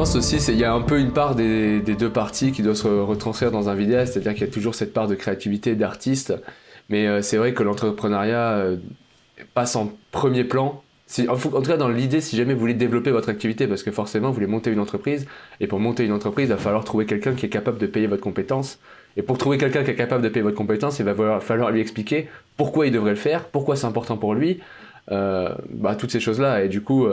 pense aussi, il y a un peu une part des deux parties qui doit se retranscrire dans un vidéaste, c'est-à-dire qu'il y a toujours cette part de créativité, d'artiste, mais c'est vrai que l'entrepreneuriat passe en premier plan. En tout cas, dans l'idée, si jamais vous voulez développer votre activité, parce que forcément, vous voulez monter une entreprise, et pour monter une entreprise, il va falloir trouver quelqu'un qui est capable de payer votre compétence. Et pour trouver quelqu'un qui est capable de payer votre compétence, il va falloir lui expliquer pourquoi il devrait le faire, pourquoi c'est important pour lui, toutes ces choses-là. Et du coup,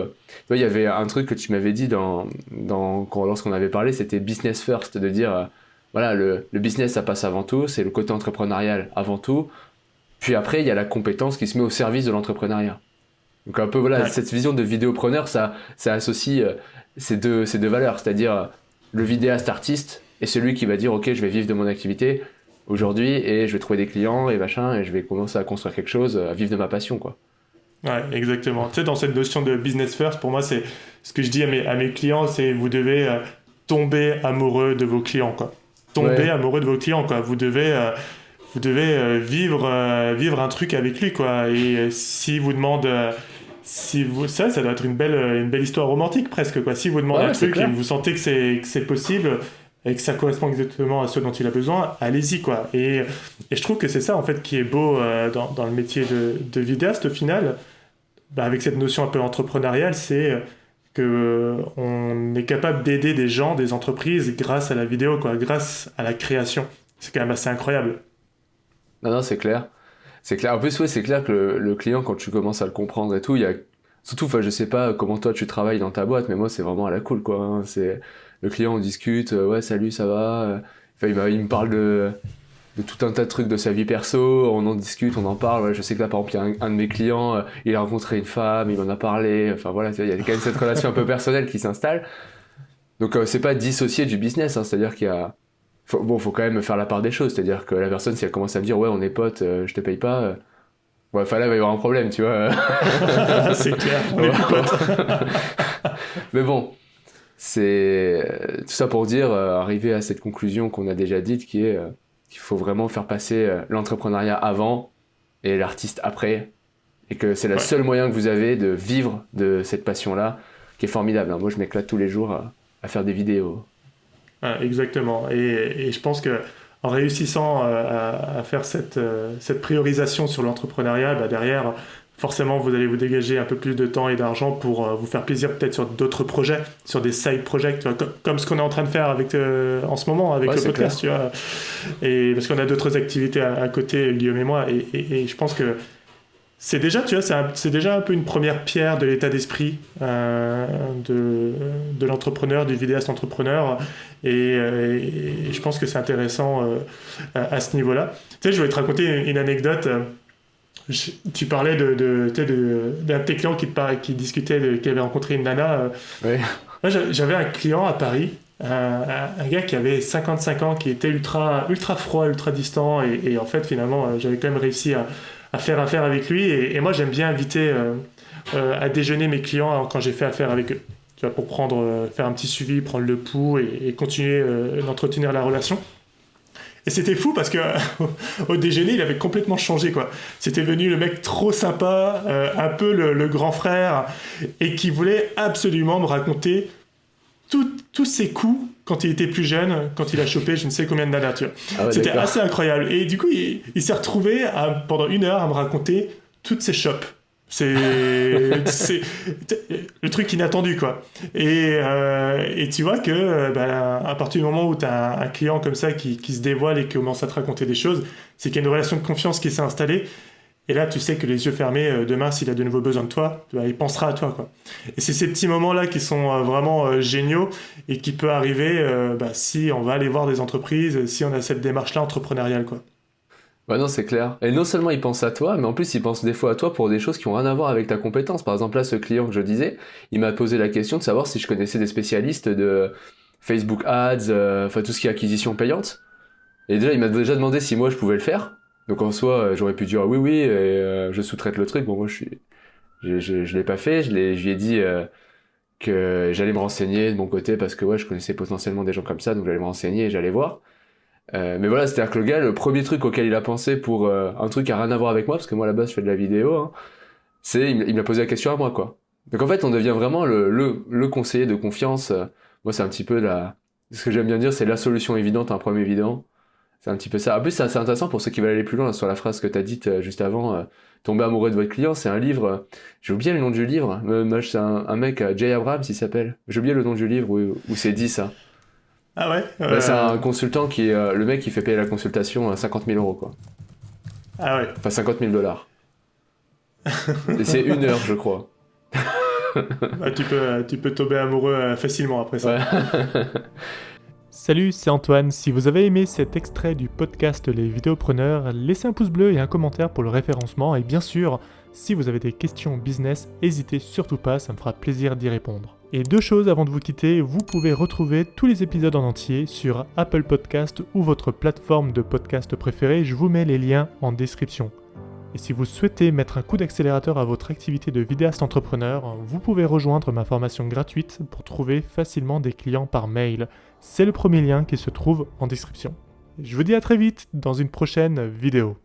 il y avait un truc que tu m'avais dit lorsqu'on avait parlé, c'était business first, de dire, voilà, le business, ça passe avant tout, c'est le côté entrepreneurial avant tout, puis après, il y a la compétence qui se met au service de l'entrepreneuriat. Donc un peu, voilà, Ouais. cette vision de vidéopreneur, ça associe ces deux valeurs, c'est-à-dire le vidéaste artiste et celui qui va dire, ok, je vais vivre de mon activité aujourd'hui et je vais trouver des clients et machin, et je vais commencer à construire quelque chose, à vivre de ma passion, quoi. Ouais, exactement. Tu sais, dans cette notion de business first, pour moi, c'est ce que je dis à mes clients, c'est vous devez tomber amoureux de vos clients, quoi. Tomber Ouais, amoureux de vos clients, quoi. Vivre un truc avec lui, quoi. Et si vous demande, si vous, ça doit être une belle histoire romantique presque, quoi. Si vous demande un ouais, c'est truc et clair. que vous sentez que c'est possible et que ça correspond exactement à ce dont il a besoin, allez-y, quoi. Et je trouve que c'est ça, en fait, qui est beau dans le métier de vidéaste, au final. Bah, avec cette notion un peu entrepreneuriale, c'est que on est capable d'aider des gens, des entreprises grâce à la vidéo, quoi, grâce à la création. C'est quand même assez incroyable. Non, non, c'est clair. C'est clair. En plus, ouais, c'est clair que le client, quand tu commences à le comprendre et tout, il y a... Surtout, enfin, je sais pas comment toi tu travailles dans ta boîte, mais moi, c'est vraiment à la cool, quoi, hein. C'est... Le client, on discute, ouais, salut, ça va. Enfin, il me parle de tout un tas de trucs de sa vie perso, on en discute, on en parle. Ouais, je sais que là, par exemple, il y a un de mes clients, il a rencontré une femme, il m'en a parlé. Enfin, voilà, tu vois, il y a quand même cette relation un peu personnelle qui s'installe. Donc, c'est pas dissocié du business, hein, c'est-à-dire qu'il y a... faut quand même faire la part des choses, c'est-à-dire que la personne, si elle commence à me dire, ouais, on est potes, je te paye pas, ouais, enfin là, il va y avoir un problème, tu vois. C'est clair, on est plus potes. Mais bon, c'est tout ça pour dire, arriver à cette conclusion qu'on a déjà dite, qui est qu'il faut vraiment faire passer l'entrepreneuriat avant et l'artiste après, et que c'est le Ouais. seul moyen que vous avez de vivre de cette passion-là, qui est formidable, hein. Moi, je m'éclate tous les jours à faire des vidéos. Ouais, exactement. Et je pense que en réussissant à faire cette priorisation sur l'entrepreneuriat, bah derrière, forcément, vous allez vous dégager un peu plus de temps et d'argent pour vous faire plaisir peut-être sur d'autres projets, sur des side projects, tu vois, comme ce qu'on est en train de faire avec, en ce moment avec Ouais, le c'est clair. podcast, tu vois. Et parce qu'on a d'autres activités à côté, Guillaume et moi. Et je pense que c'est déjà, tu vois, c'est déjà un peu une première pierre de l'état d'esprit de l'entrepreneur, du vidéaste entrepreneur. Et je pense que c'est intéressant à ce niveau-là. Tu sais, je voulais te raconter une anecdote. Tu parlais tu sais, d'un de tes clients qui discutait, qui avait rencontré une nana. Ouais. Moi, j'avais un client à Paris, un gars qui avait 55 ans, qui était ultra froid, ultra distant. Et en fait, finalement, j'avais quand même réussi à faire affaire avec lui. Et moi, j'aime bien inviter à déjeuner mes clients quand j'ai fait affaire avec eux. Tu vois, pour faire un petit suivi, prendre le pouls et continuer d'entretenir la relation. Et c'était fou parce que au déjeuner, il avait complètement changé, quoi. C'était venu le mec trop sympa, un peu le grand frère, et qui voulait absolument me raconter tous ses coups quand il était plus jeune, quand il a chopé je ne sais combien de nanas, tu vois. Ah ouais, C'était d'accord. assez incroyable. Et du coup, il s'est retrouvé pendant 1 heure à me raconter toutes ses chopes. C'est le truc inattendu, quoi. Et tu vois que à partir du moment où tu as un client comme ça qui se dévoile et qui commence à te raconter des choses, c'est qu'il y a une relation de confiance qui s'est installée. Et là, tu sais que les yeux fermés, demain, s'il a de nouveau besoin de toi, il pensera à toi, quoi. Et c'est ces petits moments-là qui sont vraiment géniaux et qui peut arriver si on va aller voir des entreprises, si on a cette démarche-là entrepreneuriale, quoi. Ouais, non, c'est clair. Et non seulement il pense à toi, mais en plus il pense des fois à toi pour des choses qui ont rien à voir avec ta compétence. Par exemple, là, ce client que je disais, il m'a posé la question de savoir si je connaissais des spécialistes de Facebook Ads, enfin tout ce qui est acquisition payante. Et déjà, il m'a déjà demandé si moi je pouvais le faire. Donc en soi, j'aurais pu dire oui, oui, et je sous-traite le truc. Bon, moi je l'ai pas fait. Je lui ai dit que j'allais me renseigner de mon côté parce que ouais, je connaissais potentiellement des gens comme ça, donc j'allais me renseigner et j'allais voir. Mais voilà, c'est-à-dire que le gars, le premier truc auquel il a pensé pour un truc qui a rien à voir avec moi, parce que moi à la base je fais de la vidéo, hein, il m'a posé la question à moi, quoi. Donc en fait, on devient vraiment le conseiller de confiance. Moi, c'est un petit peu ce que j'aime bien dire, c'est la solution évidente à un problème évident. C'est un petit peu ça. En plus, c'est assez intéressant pour ceux qui veulent aller plus loin sur la phrase que tu as dite juste avant. Tomber amoureux de votre client, c'est un livre. J'ai oublié le nom du livre. C'est un mec, Jay Abrams, il s'appelle. J'ai oublié le nom du livre où c'est dit ça. Ah ouais? C'est un consultant qui est. Le mec qui fait payer la consultation à 50 000 euros, quoi. Ah ouais. Enfin, 50 000 $. Et c'est 1 heure, je crois. Bah, tu peux tomber amoureux facilement après ça. Ouais. Salut, c'est Antoine. Si vous avez aimé cet extrait du podcast Les Vidéopreneurs, laissez un pouce bleu et un commentaire pour le référencement. Et bien sûr, si vous avez des questions business, n'hésitez surtout pas, ça me fera plaisir d'y répondre. Et 2 choses avant de vous quitter, vous pouvez retrouver tous les épisodes en entier sur Apple Podcast ou votre plateforme de podcast préférée. Je vous mets les liens en description. Et si vous souhaitez mettre un coup d'accélérateur à votre activité de vidéaste entrepreneur, vous pouvez rejoindre ma formation gratuite pour trouver facilement des clients par mail. C'est le premier lien qui se trouve en description. Je vous dis à très vite dans une prochaine vidéo.